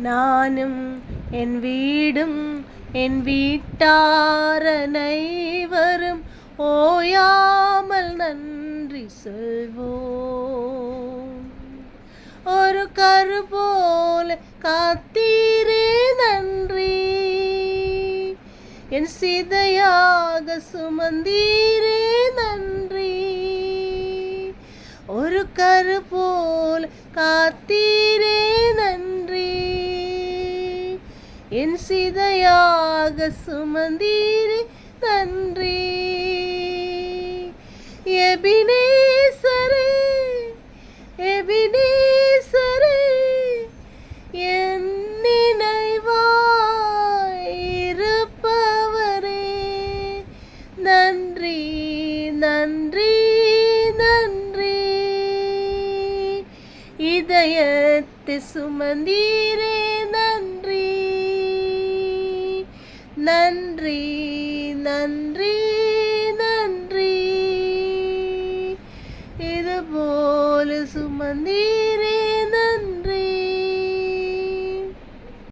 நானும் என் வீடும் என் வீட்டார் அனைவரும் ஓயாமல் நன்றி சொல்வோம். ஒரு கரு போல காத்தீரே நன்றி, என் சிதையாக சுமந்தீரே நன்றி. ஒரு கரு போல காத்தீரே நன்றி, என் சிதையாக சுமந்தீரே நன்றி. எபினேசரே எபினேசரே, என் நினைவாய் இருப்பவரே, நன்றி நன்றி நன்றி. இதயத்தை சுமந்தீரே நன்றி, நன்றி நன்றி நன்றி. இதுபோல சுமந்தீரே